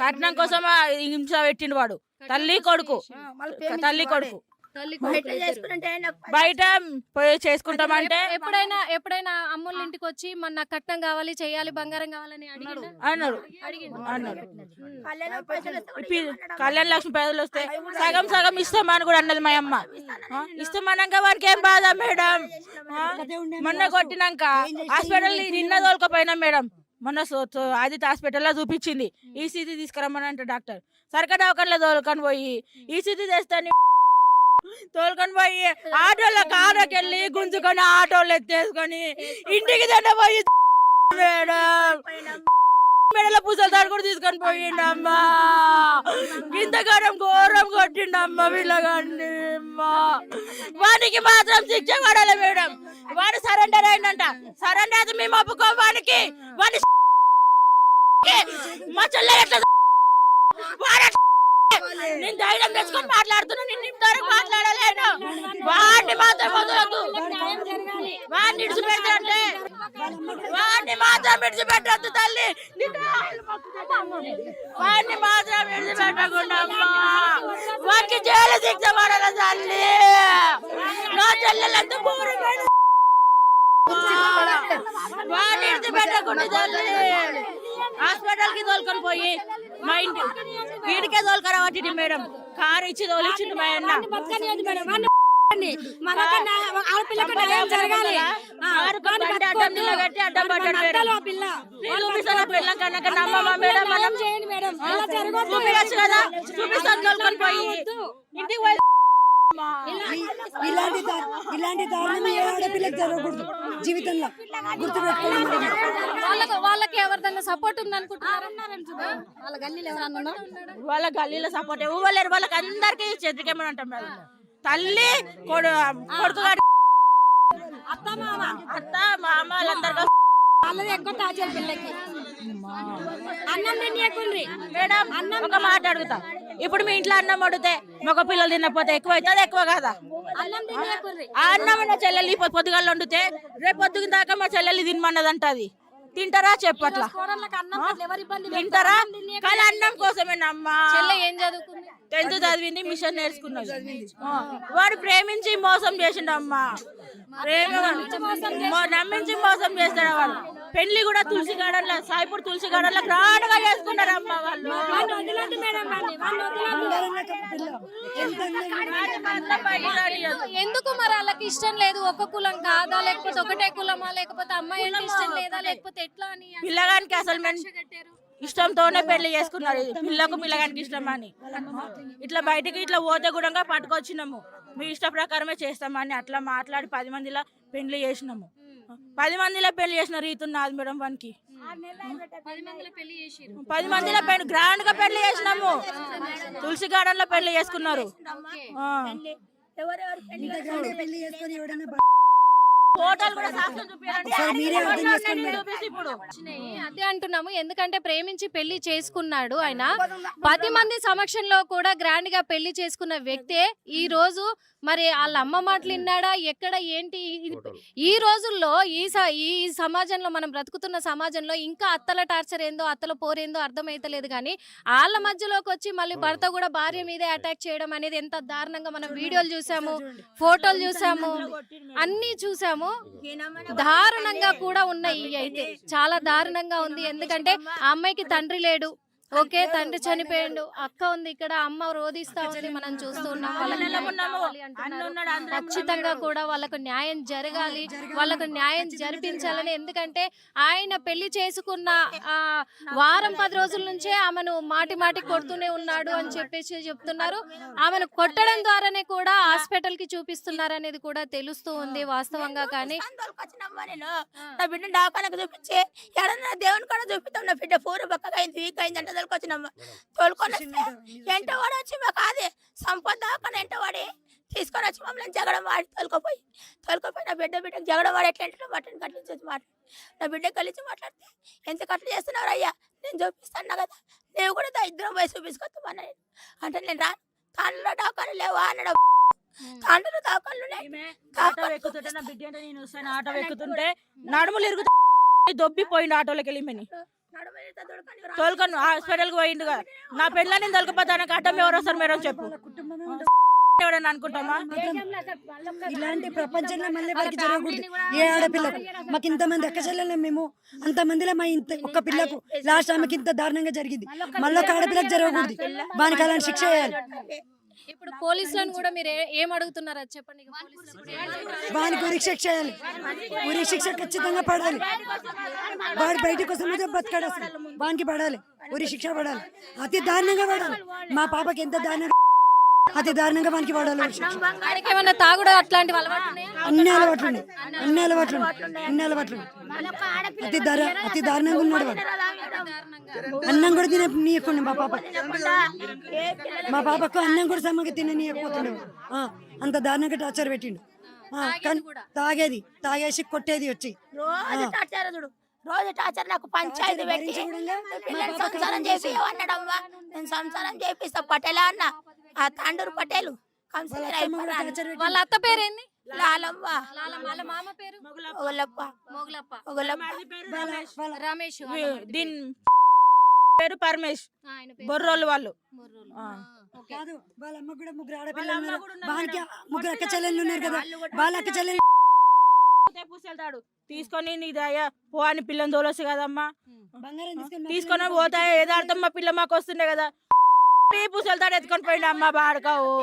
కట్నం కోసం హింస పెట్టిండు వాడు. తల్లి కొడుకు బయట పోయి చేసుకుంటామంటే ఎప్పుడైనా అమ్మోళ్ళ ఇంటికి వచ్చి మన కట్నం కావాలి చేయాలి బంగారం కావాలని అన్నాడు. కళ్యాణ లక్ష్మి పేదలు వస్తే సగం సగం ఇస్తామని కూడా అన్నది మా అమ్మ. ఇస్తామన్నాక వారికి ఏం బాధ మేడం. మొన్న కొట్టినాక హాస్పిటల్ నిన్న తోలుకపోయినా మేడం. మొన్న ఆదిత్య హాస్పిటల్లో చూపించింది. ఈసీజీ తీసుకురమ్మని అంటే డాక్టర్ సర్కార్ దవాఖానలో తోలుకొని పోయి ఈసీజీ తెస్తాను తోలుకొని పోయి ఆటోలో కారుకి వెళ్ళి గుంజుకొని ఆటోలు ఎత్తేసుకొని ఇంటికి పోయి మెడలో పూసలు తాడు కూడా తీసుకొని పోయిండమ్మా. ఇంతకాలం ఘోరం కొట్టిండమ్మా వీళ్ళగాండి. వానికి మాత్రం శిక్ష పడాలి మేడం. వాడు సరెండర్ అయిందంట. సరెండర్ అయితే మేము ఒప్పుకోం. వానికి మా చెల్లె ఎట్లా నేను ధైర్యం తెచ్చుకొని మాట్లాడుతున్నా. నిన్న ఇంతవరకు మాట్లాడలేను. వాడిని మాత్రం వదలొద్దు. వాడిని విడిచిపెట్టండి. వాడిని మాత్రం విడిచిపెట్టద్దు తల్లి. వాడిని మాత్రం విడిచిపెట్టకుండా వాడికి జైలు శిక్ష పడాలి తల్లి. నా చెల్లెలంతా ఘోరమైన వాడిని విడిచిపెట్టకుండా తల్లి. హాస్పిటల్ కి తోలుకొని పోయి మా ఇంటి వీడికే తోలుకరావట్టి మేడం. కారు ఇచ్చి తోలిచ్చిండు మా అన్న. చూపిస్తాను తోలుకొని పోయి ఇంటికి పోయి ఇలాంటి దారుణం ఏ ఆడపిల్లకి జరగకూడదు జీవితంలో. గుర్తుపెట్టుకోవాలి. వాళ్ళకి ఎవరిదన్నా సపోర్ట్ ఉంది అనుకుంటున్నారు. వాళ్ళ గల్లీలో సపోర్ట్ ఇవ్వలేరు. వాళ్ళకి అందరికి చెట్టుకేమని అంటాం మేడం. తల్లి కొడుకు అత్త మామ వాళ్ళందరూ ఎక్కువ తాజాలు పిల్లకి అన్నం తినేకుండ్రి మేడం. ఒక మాట అడుగుతా. ఇప్పుడు మీ ఇంట్లో అన్నం వండితే మగ పిల్లలు తినకపోతే ఎక్కువ అవుతుంది ఎక్కువ కాదా? ఆ అన్నం నా చెల్లెలు పొద్దుగాలు వండితే రేపు పొద్దుగిన దాకా మా చెల్లెలు తినమన్నదంటది. తింటారా చెప్పట్లా? తింటారా? కానీ అన్నం కోసమేనమ్మా. ఏం చదువుకుంది? 10th చదివింది. మిషన్ నేర్చుకున్నది. వాడు ప్రేమించి మోసం చేసిండమ్మా. నమ్మించి మోసం చేస్తాడు వాడు. పెళ్లి కూడా తులసి గార్డెన్ లో సాయిపూర్ తులసి గార్డెన్ లో గ్రాండ్ గా చేసుకున్నారమ్మా వాళ్ళు. ఎందుకు మరి వాళ్ళకి ఇష్టం లేదు? ఒక కులం కాదా లేకపోతే ఒకటే కులమా లేకపోతే అమ్మాయి అంటే ఇష్టం లేదా లేకపోతే ఎట్లా అని? పిల్లగానికి అసలు ఇష్టంతోనే పెళ్లి చేసుకున్నారు. పిల్లగానికి ఇష్టం అని ఇట్లా బయటకి ఇట్లా పోతే కూడా పట్టుకొచ్చినాము. మీ ఇష్ట ప్రకారమే చేస్తామని అట్లా మాట్లాడి 10 మందిలో పెళ్లి చేసినాము. 10 మందిలో పెళ్లి చేసిన రీతి ఉన్నది మేడం. వానికి 10 మందిలో గ్రాండ్ గా పెళ్లి చేసినాము. తులసి గార్డెన్ లో పెళ్లి చేసుకున్నారు. అదే అంటున్నాము. ఎందుకంటే ప్రేమించి పెళ్లి చేసుకున్నాడు ఆయన. 10 మంది సమక్షంలో కూడా గ్రాండ్ గా పెళ్లి చేసుకున్న వ్యక్తే ఈ రోజు మరి వాళ్ళ అమ్మ మాటలు విన్నాడా ఎక్కడ ఏంటి? ఈ రోజుల్లో ఈ సమాజంలో మనం బ్రతుకుతున్న సమాజంలో ఇంకా అత్తల టార్చర్ ఏందో అత్తల పోరేందో అర్థమైతలేదు. కానీ వాళ్ళ మధ్యలోకి వచ్చి మళ్ళీ భర్త కూడా భార్య మీదే అటాక్ చేయడం అనేది ఎంత దారుణంగా మనం వీడియోలు చూసాము, ఫోటోలు చూసాము, అన్ని చూసాము. దారుణంగా కూడా ఉన్నాయి. అయితే చాలా దారుణంగా ఉంది. ఎందుకంటే ఆ అమ్మాయికి తండ్రి లేడు. ఓకే, తండ్రి చనిపోయాడు. అక్క ఉంది ఇక్కడ, అమ్మ రోధిస్తా ఉంది, మనం చూస్తున్నాం. ఖచ్చితంగా కూడా వాళ్ళకు న్యాయం జరగాలి, వాళ్ళకు న్యాయం జరిపించాలని. ఎందుకంటే ఆయన పెళ్లి చేసుకున్న వారం 10 రోజుల నుంచే ఆమెను మాటి కొడుతూనే ఉన్నాడు అని చెప్పేసి చెప్తున్నారు. ఆమెను కొట్టడం ద్వారానే కూడా హాస్పిటల్ కి చూపిస్తున్నారు అనేది కూడా తెలుస్తూ ఉంది వాస్తవంగా. కానీ నా బిడ్డ డాకాలకు చూపించి ఎడన్నా దేవుని కూడా చూపిస్తాం. నా బిడ్డ పూర పక్కగా అయింది, వీక్ అయిందంటే తోలుకొని ఎంట వాడు వచ్చి మాకు అదే సంపద దాకా ఎంట వాడి తీసుకొని వచ్చి మమ్మల్ని జగడం వాడి తోలుకోపోయి నా బిడ్డకి జగడం వాడు ఎట్లా అంటే మటన్ కట్లించి మాట్లాడు. నా బిడ్డ కలిసి మాట్లాడితే ఎంత కట్లు చేస్తున్నారు అయ్యా, నేను చూపిస్తాను కదా, నేను కూడా ఇద్దరం పోయి చూపించుకొస్తామన్నా. అంటే నేను రా తాండ్రులో డాకాలు లేవా అన్నాడు. తాండ్రులో డాకాలు ఆటో ఎక్కుతుంటే నడుములు ఇరుగుతూ దొబ్బిపోయింది ఆటోలోకి వెళ్ళి. తోలుకొని హాస్పిటల్కి పోయిండుగా నా పెళ్ళని తొలకపోతానికి అడ్డం ఎవరు వస్తారు మేడం చెప్పు ఎవడని అనుకుంటామా ఇలాంటి ప్రపంచంలో మళ్ళీ వారికి జరగకూడదు ఏ ఆడపిల్లకు మాకు ఇంతమంది అక్క చెల్లెలు మేము అంతమందిలో మా ఇంత ఒక్క పిల్లకు లాస్ట్ ఆమెకి ఇంత దారుణంగా జరిగింది మళ్ళీ ఒక ఆడపిల్లకు జరగకూడదు వానికి అలాంటి శిక్ష వేయాలి ఇప్పుడు పోలీసులను కూడా మీరు ఏం అడుగుతున్నారు అది చెప్పండి ఇక పోలీసులు కూడా ఏం అడుగుతున్నారు? వానికి ఉరి శిక్ష వేయాలి ఉరి శిక్ష ఖచ్చితంగా పడాలి వాడు బయటకు వస్తే బతకాడు అసలు వానికి పడాలి ఉరి శిక్ష పడాలి అతి దారుణంగా పడాలి మా పాపకి ఎంత దారుణంగా అతి దారుణంగా వానికి పడాలి ఉరి శిక్ష. ఆయనకి ఏమన్నా తాగుడు అట్లాంటి అలవాటు ఉన్నాయా? అన్ని అలవాట్లు ఉన్నాయి అన్ని అలవాట్లు ఉన్నాయి అతి దారుణంగా ఉన్నాడు వాడు అన్నం కూడా తిననీయకుండా మా పాపకు అన్నం కూడా సమ్మగా తిననీయకపోతుండే అంత దారుణంగా టార్చర్ పెట్టిండు కానీ తాగేసి కొట్టేది వచ్చి రోజు టార్చర్ చూడు రోజు టార్చర్ నాకు పంచాయతీ పెట్టి పిల్లలు సంసారం చేసి అన్నాడమ్మా నేను సంసారం చేపిస్తా పటేలా అన్న ఆ తాండూరు పటేలు వాళ్ళ అత్త పేరేంది? లాలమ్మ వాళ్ళ మామ పేరు ఒగలప్ప మోగులప్ప రమేష్ దీని పేరు పరమేష్ ఆయన పేరు బొర్రోళ్ళు వాళ్ళు బొర్రోలు. ఆ. ఓకే. కాదు వాళ్ళ అమ్మ కూడా ముగ్గురు ఆడపిల్లలు ఉన్నారు. వానికి ముగ్గురు అక్క చెల్లెళ్ళు ఉన్నారు కదా వాళ్ళ అక్క చెల్లెలు పూసెళ్తాడు తీసుకొని నీ దయ పో అని పిల్లని తోలొచ్చు కదమ్మా బంగారం తీసుకొని పోతాయి ఏదార్థం మా పిల్ల మాకు వస్తుండే కదా పూసెళ్తాడు ఎత్తుకొని పోయిండు అమ్మ బాడకావు